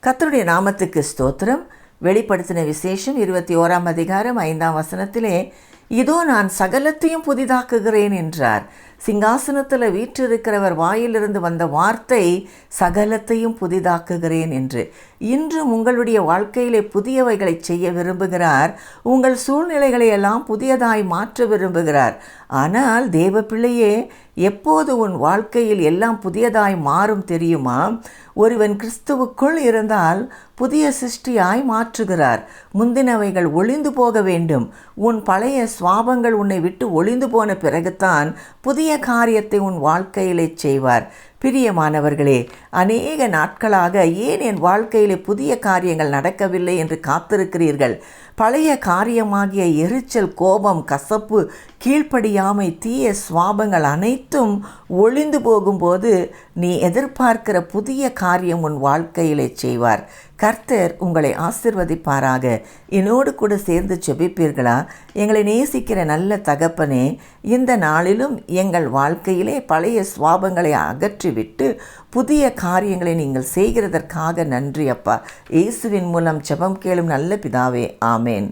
கர்த்தருடைய நாமத்துக்கு ஸ்தோத்திரம். வெளிப்படுத்தின விசேஷம் 21ஆம் அதிகாரம் 5ஆம் வசனத்திலே, இதோ நான் சகலத்தையும் புதிதாக்குகிறேன் என்றார். சிங்காசனத்தில் வீற்றிருக்கிறவர் வாயிலிருந்து வந்த வார்த்தை சகலத்தையும் புதிதாக்குகிறேன் என்று. இன்றும் உங்களுடைய வாழ்க்கையிலே புதியவைகளை செய்ய விரும்புகிறார். உங்கள் சூழ்நிலைகளை எல்லாம் புதியதாய் மாற்ற விரும்புகிறார். ஆனால் தேவ பிள்ளையே, எப்போது உன் வாழ்க்கையில் எல்லாம் புதியதாய் மாறும் தெரியுமா? ஒருவன் கிறிஸ்துவுக்குள் இருந்தால் புதிய சிருஷ்டியாய் மாற்றுகிறார். முந்தினவைகள் ஒளிந்து போக வேண்டும். உன் பழைய சுவாபங்கள் உன்னை விட்டு ஒளிந்து போன பிறகுதான் புதிய காரியத்தை உன் வாழ்க்கையிலே செய்வார். பிரியமானவர்களே, அநேக நாட்களாக ஏன் என் வாழ்க்கையிலே புதிய காரியங்கள் நடக்கவில்லை என்று காத்திருக்கிறீர்கள். பழைய காரியமாகிய எரிச்சல், கோபம், கசப்பு, கீழ்ப்படியாமை, தீய சுவாபங்கள் அனைத்தும் ஒளிந்து போகும்போது நீ எதிர்பார்க்கிற புதிய காரியம் உன் வாழ்க்கையிலே செய்வார். கர்த்தர் உங்களை ஆசீர்வதிப்பாராக. என்னோடு கூட சேர்ந்து ஜெபிப்பீர்களா? எங்களை நேசிக்கிற நல்ல தகப்பனே, இந்த நாளிலும் எங்கள் வாழ்க்கையிலே பழைய சுவாபங்களை அகற்றிவிட்டு புதிய காரியங்களை நீங்கள் செய்கிறதற்காக நன்றி அப்பா. இயேசுவின் மூலம் ஜெபம் கேளும் நல்ல பிதாவே, ஆமேன்.